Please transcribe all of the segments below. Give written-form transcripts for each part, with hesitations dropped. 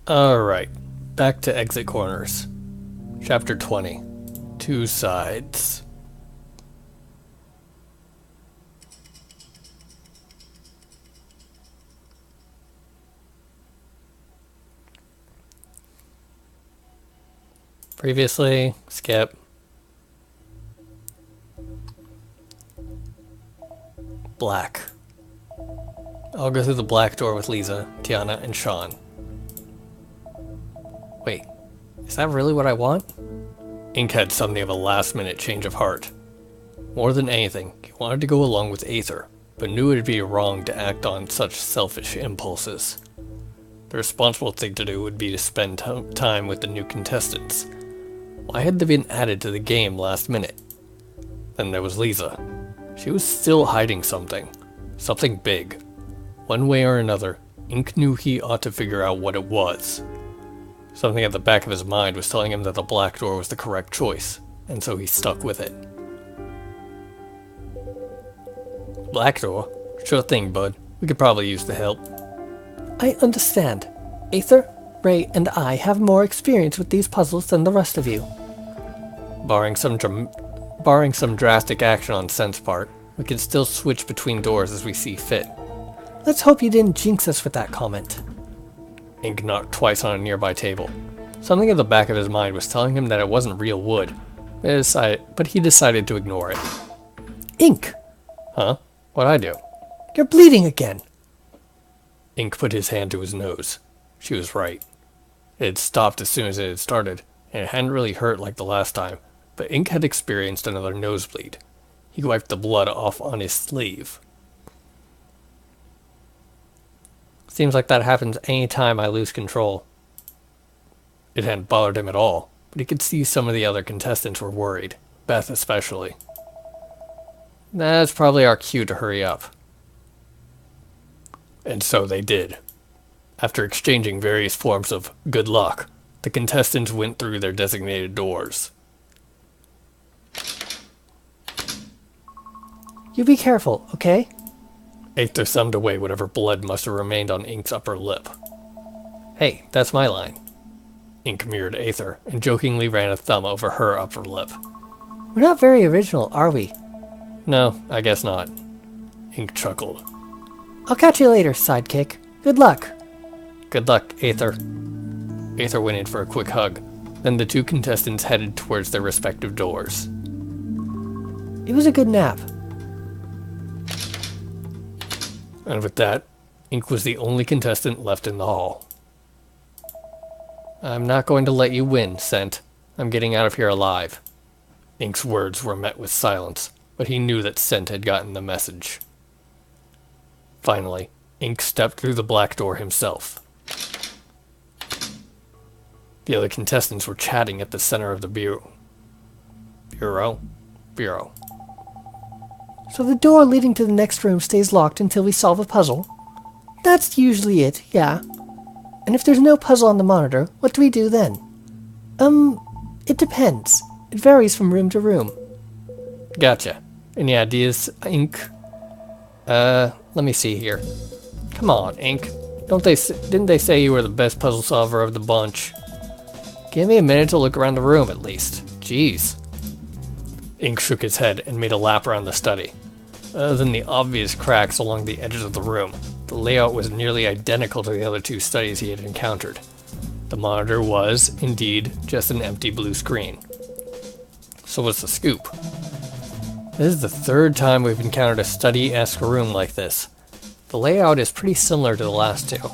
Alright, back to Exit Corners. Chapter 20. Two Sides. Previously, skip. Black. I'll go through the black door with Lisa, Tiana, and Sean. Wait, is that really what I want? Ink had something of a last-minute change of heart. More than anything, he wanted to go along with Aether, but knew it would be wrong to act on such selfish impulses. The responsible thing to do would be to spend time with the new contestants. Why had they been added to the game last minute? Then there was Lisa. She was still hiding something. Something big. One way or another, Ink knew he ought to figure out what it was. Something at the back of his mind was telling him that the black door was the correct choice, and so he stuck with it. Black door? Sure thing, bud. We could probably use the help. I understand. Aether, Ray, and I have more experience with these puzzles than the rest of you. Barring some drastic action on Sent's part, we can still switch between doors as we see fit. Let's hope you didn't jinx us with that comment. Ink knocked twice on a nearby table. Something at the back of his mind was telling him that it wasn't real wood, but he decided to ignore it. Ink! Huh? What'd I do? You're bleeding again! Ink put his hand to his nose. She was right. It had stopped as soon as it had started, and it hadn't really hurt like the last time, but Ink had experienced another nosebleed. He wiped the blood off on his sleeve. Seems like that happens any time I lose control. It hadn't bothered him at all, but he could see some of the other contestants were worried, Beth especially. That's probably our cue to hurry up. And so they did. After exchanging various forms of good luck, the contestants went through their designated doors. You be careful, okay? Aether thumbed away whatever blood must have remained on Ink's upper lip. Hey, that's my line. Ink mirrored Aether and jokingly ran a thumb over her upper lip. We're not very original, are we? No, I guess not. Ink chuckled. I'll catch you later, sidekick. Good luck. Good luck, Aether. Aether went in for a quick hug. Then the two contestants headed towards their respective doors. It was a good nap. And with that, Ink was the only contestant left in the hall. I'm not going to let you win, Sent. I'm getting out of here alive. Ink's words were met with silence, but he knew that Sent had gotten the message. Finally, Ink stepped through the black door himself. The other contestants were chatting at the center of the bureau. Bureau. So the door leading to the next room stays locked until we solve a puzzle? That's usually it, yeah. And if there's no puzzle on the monitor, what do we do then? It depends. It varies from room to room. Gotcha. Any ideas, Ink? Let me see here. Come on, Ink. Didn't they say you were the best puzzle solver of the bunch? Give me a minute to look around the room, at least. Jeez. Ink shook his head and made a lap around the study. Other than the obvious cracks along the edges of the room, the layout was nearly identical to the other two studies he had encountered. The monitor was, indeed, just an empty blue screen. So what's the scoop? This is the third time we've encountered a study-esque room like this. The layout is pretty similar to the last two.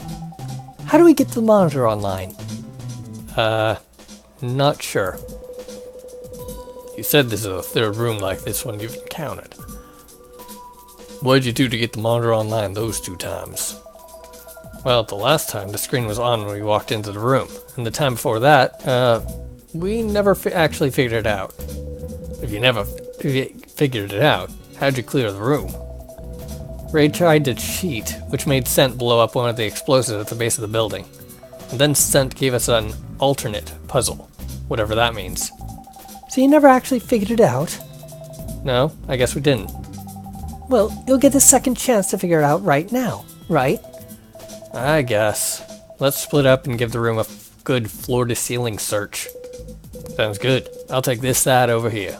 How do we get the monitor online? Not sure. You said this is the third room like this one you've encountered. What did you do to get the monitor online those two times? Well, the last time the screen was on when we walked into the room, and the time before that, we never actually figured it out. If you figured it out, how'd you clear the room? Ray tried to cheat, which made Sent blow up one of the explosives at the base of the building. And then Sent gave us an alternate puzzle, whatever that means. So you never actually figured it out? No, I guess we didn't. Well, you'll get a second chance to figure it out right now, right? I guess. let's split up and give the room a good floor-to-ceiling search. Sounds good. I'll take this side over here.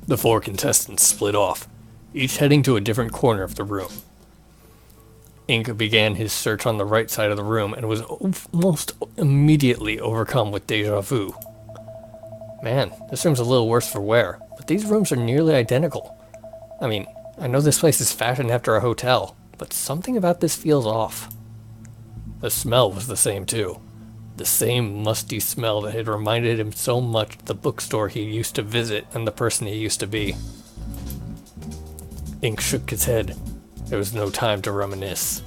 The 4 contestants split off, each heading to a different corner of the room. Ink began his search on the right side of the room and was almost immediately overcome with deja vu. Man, this room's a little worse for wear, but these rooms are nearly identical. I mean, I know this place is fashioned after a hotel, but something about this feels off. The smell was the same too. The same musty smell that had reminded him so much of the bookstore he used to visit and the person he used to be. Ink shook his head. There was no time to reminisce.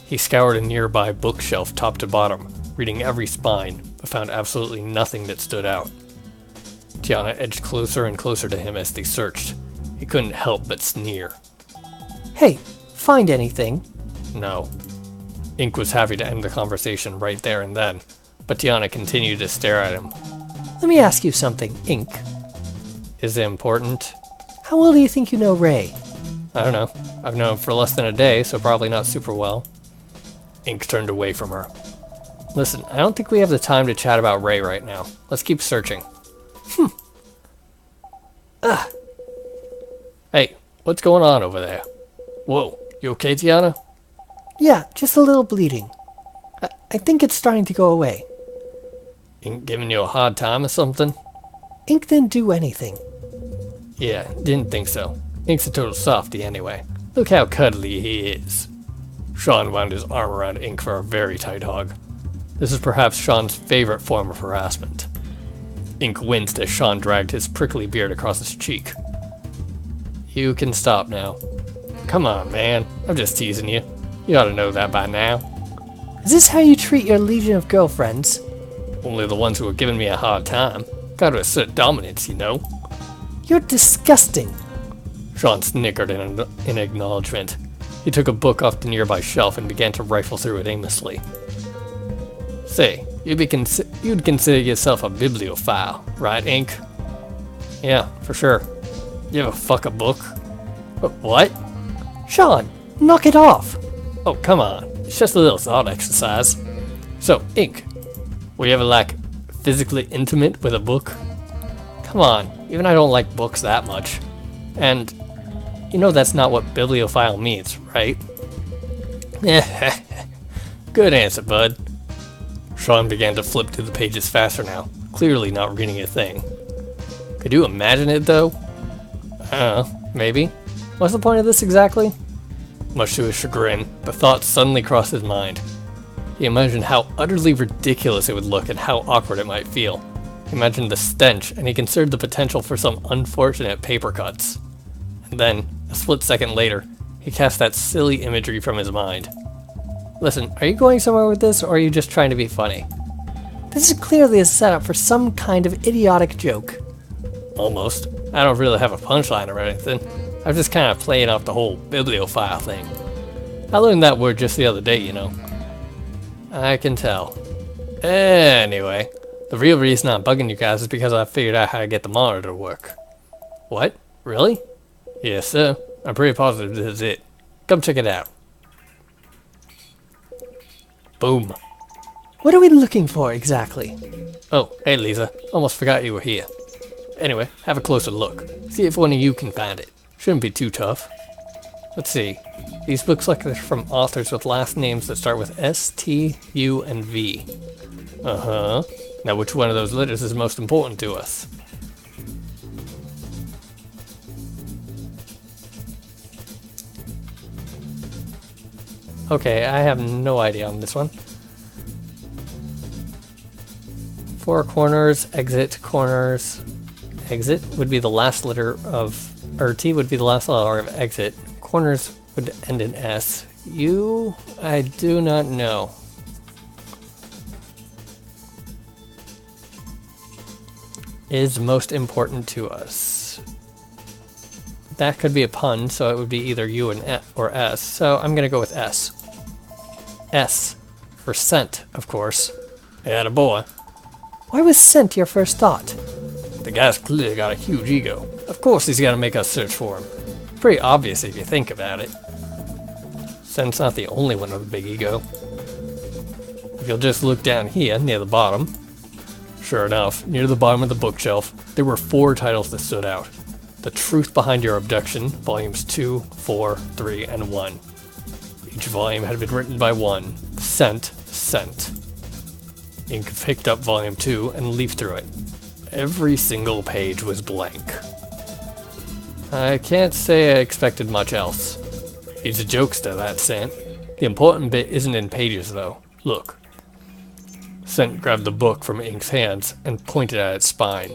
He scoured a nearby bookshelf top to bottom, reading every spine, but found absolutely nothing that stood out. Tiana edged closer and closer to him as they searched. He couldn't help but sneer. Hey, find anything? No. Ink was happy to end the conversation right there and then, but Tiana continued to stare at him. Let me ask you something, Ink. Is it important? How well do you think you know Ray? I don't know. I've known him for less than a day, so probably not super well. Ink turned away from her. Listen, I don't think we have the time to chat about Ray right now. Let's keep searching. Hey, what's going on over there? Whoa, you okay, Tiana? Yeah, just a little bleeding. I think it's starting to go away. Ink giving you a hard time or something? Ink didn't do anything. Yeah, didn't think so. Ink's a total softy anyway. Look how cuddly he is. Sean wound his arm around Ink for a very tight hug. This is perhaps Sean's favorite form of harassment. Ink winced as Sean dragged his prickly beard across his cheek. You can stop now. Come on, man. I'm just teasing you. You ought to know that by now. Is this how you treat your legion of girlfriends? Only the ones who are giving me a hard time. Gotta assert dominance, you know. You're disgusting. Sean snickered in acknowledgement. He took a book off the nearby shelf and began to rifle through it aimlessly. Say, you'd consider yourself a bibliophile, right, Ink? Yeah, for sure. You ever fuck a book? What? Sean, knock it off. Oh, come on. It's just a little thought exercise. So, Ink, were you ever, like, physically intimate with a book? Come on, even I don't like books that much. And, you know that's not what bibliophile means, right? Good answer, bud. Sean began to flip through the pages faster now, clearly not reading a thing. Could you imagine it, though? I don't know, maybe. What's the point of this exactly? Much to his chagrin, the thought suddenly crossed his mind. He imagined how utterly ridiculous it would look and how awkward it might feel. He imagined the stench, and he considered the potential for some unfortunate paper cuts. And then, a split second later, he cast that silly imagery from his mind. Listen, are you going somewhere with this, or are you just trying to be funny? This is clearly a setup for some kind of idiotic joke. Almost. I don't really have a punchline or anything. I'm just kind of playing off the whole bibliophile thing. I learned that word just the other day, you know. I can tell. Anyway, the real reason I'm bugging you guys is because I figured out how to get the monitor to work. What? Really? Yes, sir. I'm pretty positive this is it. Come check it out. Boom. What are we looking for exactly? Oh, hey Lisa. Almost forgot you were here. Anyway, have a closer look. See if one of you can find it. Shouldn't be too tough. Let's see. These books look like they're from authors with last names that start with S, T, U, and V. Uh-huh. Now which one of those letters is most important to us? Okay, I have no idea on this one. Four corners, exit, corners. Exit would be the last letter of, or T would be the last letter of exit. Corners would end in S. U, I do not know. Is most important to us. That could be a pun, so it would be either U and or S. So I'm gonna go with S. S for scent, of course. Yeah, boy. Why was scent your first thought? The guy's clearly got a huge ego. Of course he's gotta make us search for him. Pretty obvious if you think about it. Scent's not the only one with a big ego. If you'll just look down here near the bottom, sure enough, near the bottom of the bookshelf, there were 4 titles that stood out. The Truth Behind Your Abduction, volumes 2, 4, 3, and 1. Each volume had been written by one, Sent. Ink picked up volume 2 and leafed through it. Every single page was blank. I can't say I expected much else. He's a jokester, that Sent. The important bit isn't in pages, though. Look. Sent grabbed the book from Ink's hands and pointed at its spine.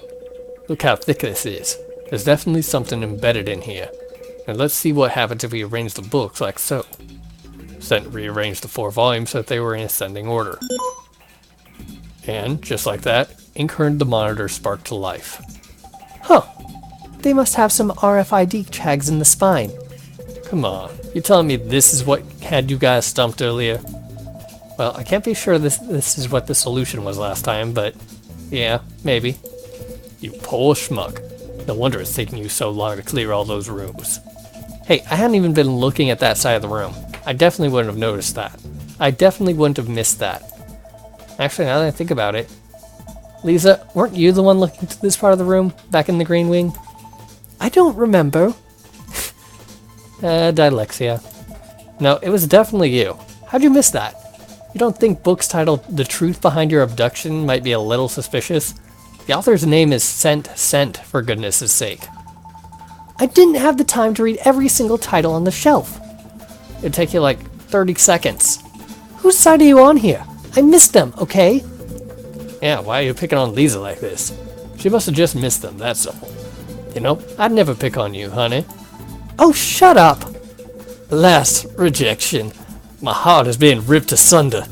Look how thick this is. There's definitely something embedded in here. And let's see what happens if we arrange the books like so. Sent rearranged the 4 volumes so that they were in ascending order. And, just like that, Ink heard the monitor spark to life. Huh. They must have some RFID tags in the spine. Come on, you telling me this is what had you guys stumped earlier? Well, I can't be sure this is what the solution was last time, but yeah, maybe. You poor schmuck. No wonder it's taking you so long to clear all those rooms. Hey, I hadn't even been looking at that side of the room. I definitely wouldn't have noticed that. I definitely wouldn't have missed that. Actually, now that I think about it, Lisa, weren't you the one looking to this part of the room, back in the green wing? I don't remember. Dyslexia. No, it was definitely you. How'd you miss that? You don't think books titled The Truth Behind Your Abduction might be a little suspicious? The author's name is Sent, for goodness' sake. I didn't have the time to read every single title on the shelf. It'd take you like 30 seconds. Whose side are you on here? I missed them, okay? Yeah, why are you picking on Lisa like this? She must have just missed them, that's all. You know, I'd never pick on you, honey. Oh, shut up! Last rejection. My heart is being ripped asunder.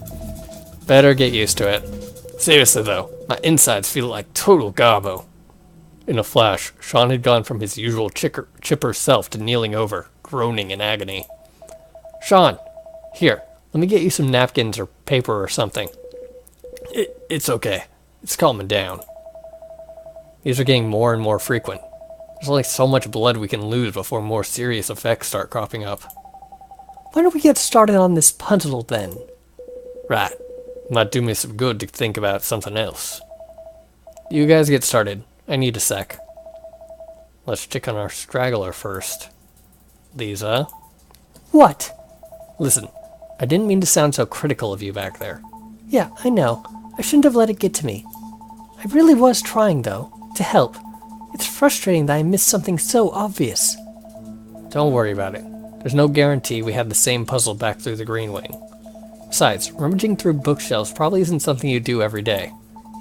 Better get used to it. Seriously though, my insides feel like total garbo. In a flash, Sean had gone from his usual chipper self to kneeling over, groaning in agony. Sean, here, let me get you some napkins or paper or something. It's okay. It's calming down. These are getting more and more frequent. There's only so much blood we can lose before more serious effects start cropping up. Why don't we get started on this puzzle then? Right. Might do me some good to think about something else. You guys get started. I need a sec. Let's check on our straggler first. Lisa? What? Listen, I didn't mean to sound so critical of you back there. Yeah, I know. I shouldn't have let it get to me. I really was trying, though, to help. It's frustrating that I missed something so obvious. Don't worry about it. There's no guarantee we had the same puzzle back through the Green Wing. Besides, rummaging through bookshelves probably isn't something you do every day.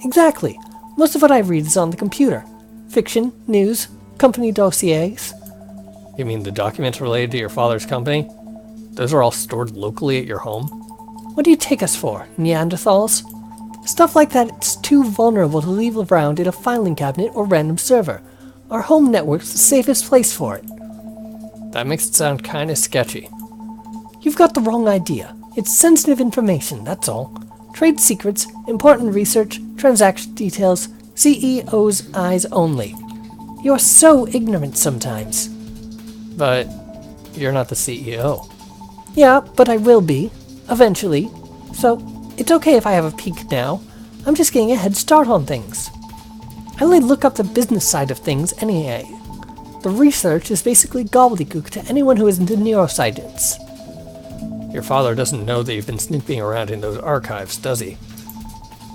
Exactly. Most of what I read is on the computer. Fiction, news, company dossiers. You mean the documents related to your father's company? Those are all stored locally at your home? What do you take us for, Neanderthals? Stuff like that is too vulnerable to leave around in a filing cabinet or random server. Our home network's the safest place for it. That makes it sound kinda sketchy. You've got the wrong idea. It's sensitive information, that's all. Trade secrets, important research, transaction details, CEO's eyes only. You're so ignorant sometimes. But you're not the CEO. Yeah, but I will be. Eventually. So, it's okay if I have a peek now. I'm just getting a head start on things. I only look up the business side of things anyway. The research is basically gobbledygook to anyone who isn't a neuroscientist. Your father doesn't know that you've been snooping around in those archives, does he?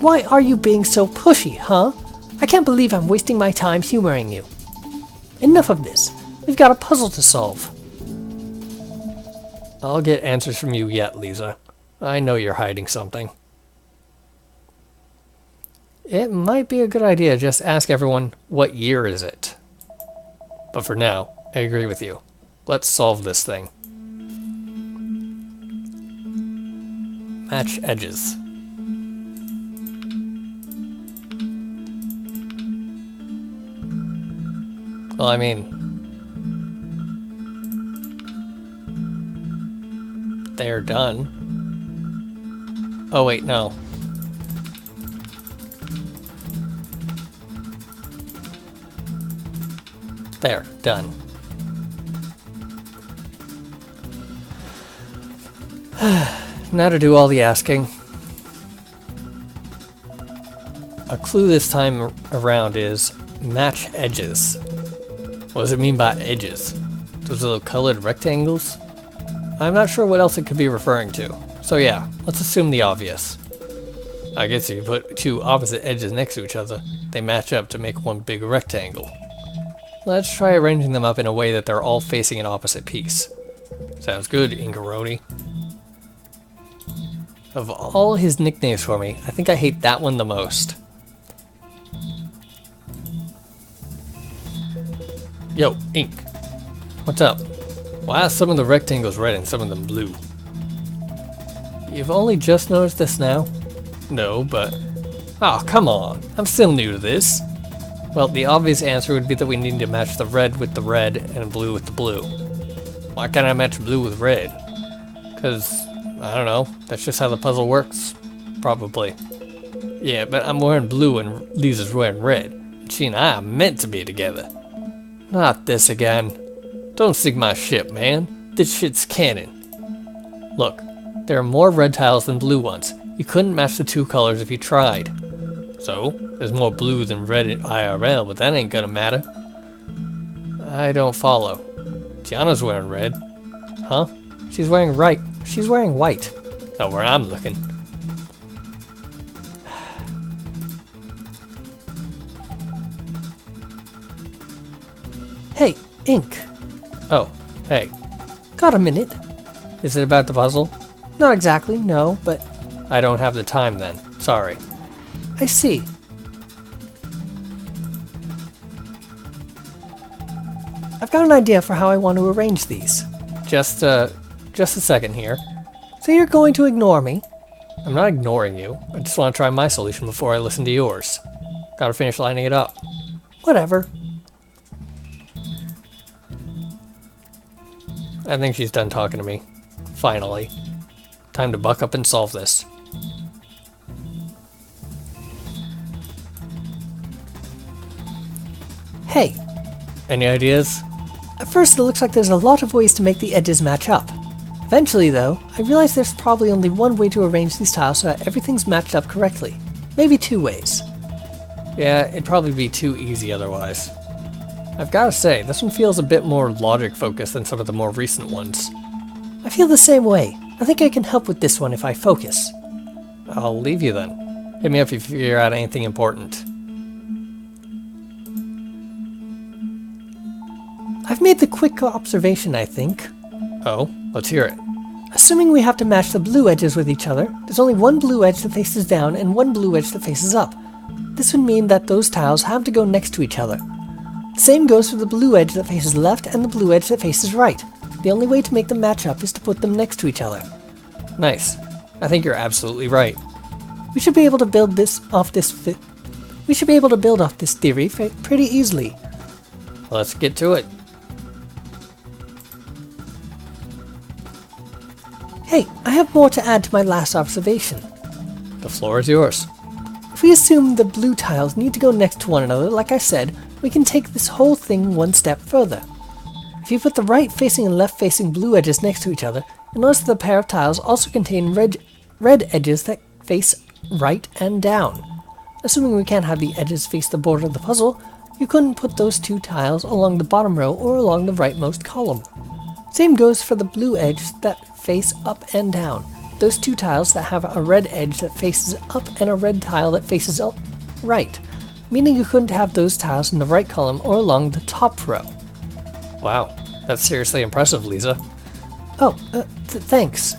Why are you being so pushy, huh? I can't believe I'm wasting my time humoring you. Enough of this. We've got a puzzle to solve. I'll get answers from you yet, Lisa. I know you're hiding something. It might be a good idea to just ask everyone, what year is it? But for now, I agree with you. Let's solve this thing. Match edges. Well, I mean, they're done. Oh wait, no. There, done. Now to do all the asking. a clue this time around is match edges. What does it mean by edges? Those little colored rectangles? I'm not sure what else it could be referring to. So yeah, let's assume the obvious. I guess if you put two opposite edges next to each other, they match up to make one big rectangle. Let's try arranging them up in a way that they're all facing an opposite piece. Sounds good, Inkaroni. Of all his nicknames for me, I think I hate that one the most. Yo, Ink. What's up? Why are some of the rectangles red and some of them blue? You've only just noticed this now? No, but... Oh, come on. I'm still new to this. Well, the obvious answer would be that we need to match the red with the red and blue with the blue. Why can't I match blue with red? Because, I don't know, that's just how the puzzle works. Probably. Yeah, but I'm wearing blue and Lisa's wearing red. She and I are meant to be together. Not this again. Don't sink my ship, man. This shit's canon. Look, there are more red tiles than blue ones. You couldn't match the two colors if you tried. So, there's more blue than red in IRL, but that ain't gonna matter. I don't follow. Tiana's wearing red. Huh? She's wearing white. Not where I'm looking. Hey, Ink. Oh, hey. Got a minute? Is it about the puzzle? Not exactly, no, but... I don't have the time then. Sorry. I see. I've got an idea for how I want to arrange these. Just a second here. So you're going to ignore me? I'm not ignoring you. I just want to try my solution before I listen to yours. Gotta finish lining it up. Whatever. I think she's done talking to me. Finally. Time to buck up and solve this. Hey. Any ideas? At first it looks like there's a lot of ways to make the edges match up. Eventually though, I realized there's probably only one way to arrange these tiles so that everything's matched up correctly. Maybe two ways. Yeah, it'd probably be too easy otherwise. I've gotta say, this one feels a bit more logic focused than some of the more recent ones. I feel the same way. I think I can help with this one if I focus. I'll leave you then. Hit me up if you figure out anything important. I've made the quick observation, I think. Oh, let's hear it. Assuming we have to match the blue edges with each other, there's only one blue edge that faces down and one blue edge that faces up. This would mean that those tiles have to go next to each other. The same goes for the blue edge that faces left and the blue edge that faces right. The only way to make them match up is to put them next to each other. Nice. I think you're absolutely right. We should be able to build off this theory pretty easily. Let's get to it. Hey, I have more to add to my last observation. The floor is yours. If we assume the blue tiles need to go next to one another, like I said, we can take this whole thing one step further. If you put the right facing and left facing blue edges next to each other, you'll notice that the pair of tiles also contain red edges that face right and down. Assuming we can't have the edges face the border of the puzzle, you couldn't put those two tiles along the bottom row or along the rightmost column. Same goes for the blue edge that face up and down. Those two tiles that have a red edge that faces up and a red tile that faces up right, meaning you couldn't have those tiles in the right column or along the top row. Wow, that's seriously impressive, Lisa. Oh, thanks.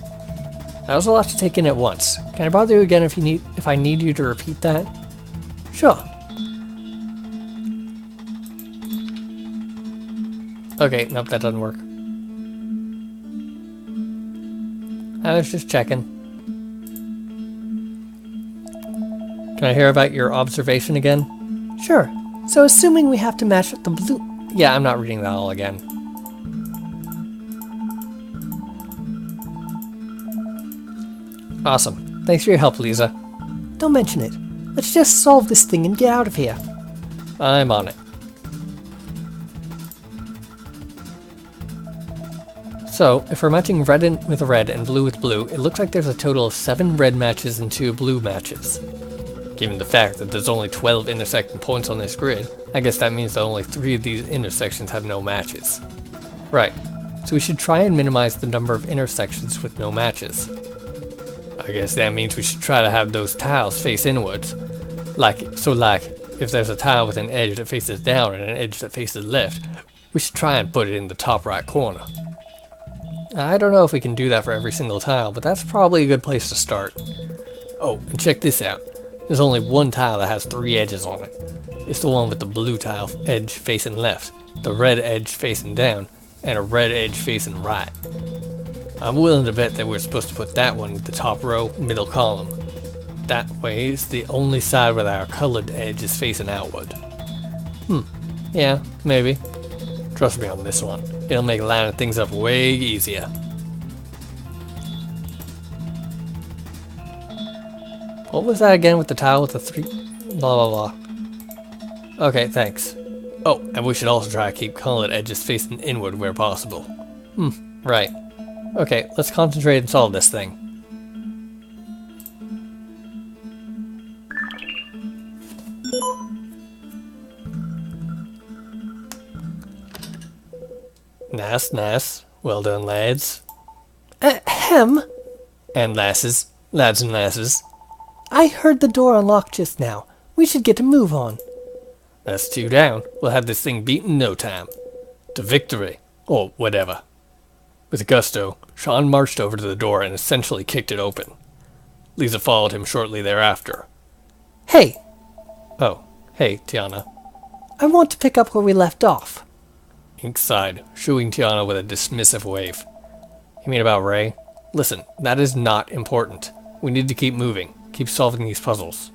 That was a lot to take in at once. Can I bother you again if I need you to repeat that? Sure. Okay, nope, that doesn't work. I was just checking. Can I hear about your observation again? Sure. So assuming we have to match the blue... Yeah, I'm not reading that all again. Awesome. Thanks for your help, Lisa. Don't mention it. Let's just solve this thing and get out of here. I'm on it. So, if we're matching red with red and blue with blue, it looks like there's a total of 7 red matches and 2 blue matches. Given the fact that there's only 12 intersecting points on this grid, I guess that means that only 3 of these intersections have no matches. Right, so we should try and minimize the number of intersections with no matches. I guess that means we should try to have those tiles face inwards. Like, if there's a tile with an edge that faces down and an edge that faces left, we should try and put it in the top right corner. I don't know if we can do that for every single tile, but that's probably a good place to start. Oh, and check this out. There's only one tile that has 3 edges on it. It's the one with the blue tile edge facing left, the red edge facing down, and a red edge facing right. I'm willing to bet that we're supposed to put that one in the top row, middle column. That way, it's the only side where our colored edge is facing outward. Yeah, maybe. Trust me on this one. It'll make lining things up way easier. What was that again with the tile with the 3... blah blah blah. Okay, thanks. Oh, and we should also try to keep colored edges facing inward where possible. Right. Okay, let's concentrate and solve this thing. Nice. Well done, lads. Ahem. And lasses. Lads and lasses. I heard the door unlock just now. We should get a move on. That's 2 down. We'll have this thing beat in no time. To victory. Or whatever. With gusto, Sean marched over to the door and essentially kicked it open. Lisa followed him shortly thereafter. Hey! Oh, hey, Tiana. I want to pick up where we left off. Ink sighed, shooing Tiana with a dismissive wave. You mean about Ray? Listen, that is not important. We need to keep moving, keep solving these puzzles.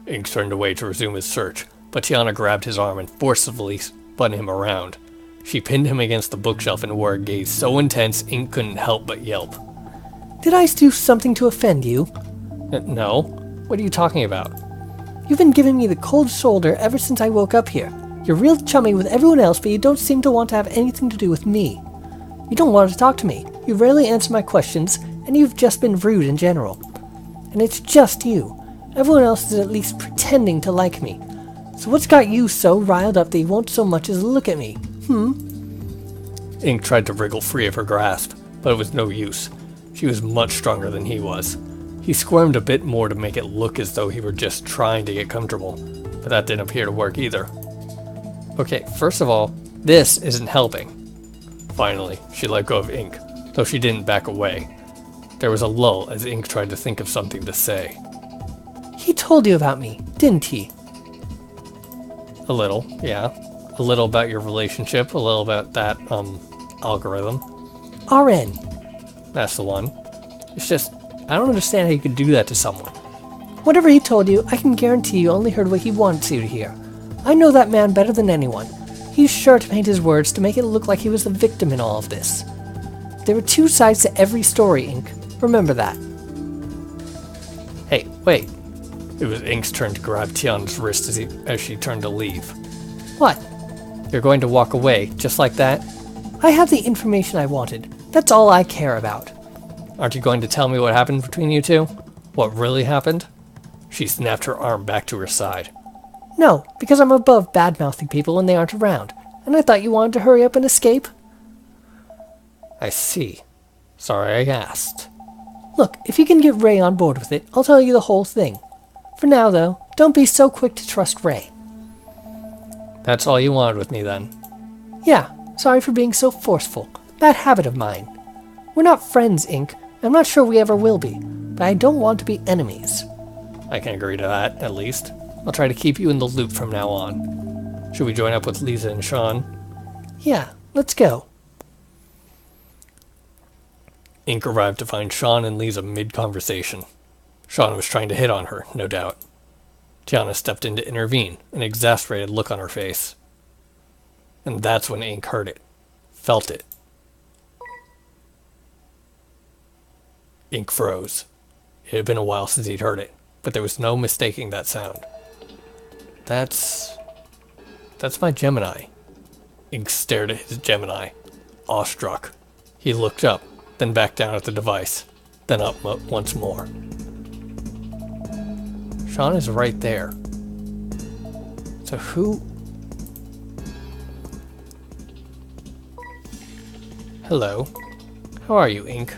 Ink turned away to resume his search, but Tiana grabbed his arm and forcibly spun him around. She pinned him against the bookshelf and wore a gaze so intense Ink couldn't help but yelp. Did I do something to offend you? No. What are you talking about? You've been giving me the cold shoulder ever since I woke up here. You're real chummy with everyone else, but you don't seem to want to have anything to do with me. You don't want to talk to me. You rarely answer my questions, and you've just been rude in general. And it's just you. Everyone else is at least pretending to like me. So what's got you so riled up that you won't so much as look at me? Ink tried to wriggle free of her grasp, but it was no use. She was much stronger than he was. He squirmed a bit more to make it look as though he were just trying to get comfortable, but that didn't appear to work either. Okay, first of all, this isn't helping. Finally, she let go of Ink, though she didn't back away. There was a lull as Ink tried to think of something to say. He told you about me, didn't he? A little, yeah. A little about your relationship, a little about that, algorithm. RN. That's the one. It's just, I don't understand how you could do that to someone. Whatever he told you, I can guarantee you only heard what he wants you to hear. I know that man better than anyone. He's sure to paint his words to make it look like he was the victim in all of this. There are 2 sides to every story, Ink. Remember that. Hey, wait. It was Ink's turn to grab Tiana's wrist as she turned to leave. What? You're going to walk away, just like that? I have the information I wanted. That's all I care about. Aren't you going to tell me what happened between you two? What really happened? She snapped her arm back to her side. No, because I'm above bad-mouthing people when they aren't around, and I thought you wanted to hurry up and escape. I see. Sorry I asked. Look, if you can get Ray on board with it, I'll tell you the whole thing. For now, though, don't be so quick to trust Ray. That's all you wanted with me, then? Yeah, sorry for being so forceful. Bad habit of mine. We're not friends, Ink. I'm not sure we ever will be, but I don't want to be enemies. I can agree to that, at least. I'll try to keep you in the loop from now on. Should we join up with Lisa and Sean? Yeah, let's go. Ink arrived to find Sean and Lisa mid-conversation. Sean was trying to hit on her, no doubt. Tiana stepped in to intervene, an exasperated look on her face. And that's when Ink heard it. Felt it. Ink froze. It had been a while since he'd heard it, but there was no mistaking that sound. That's my Gemini. Ink stared at his Gemini, awestruck. He looked up, then back down at the device, then up once more. Sean is right there. So who... Hello. How are you, Ink?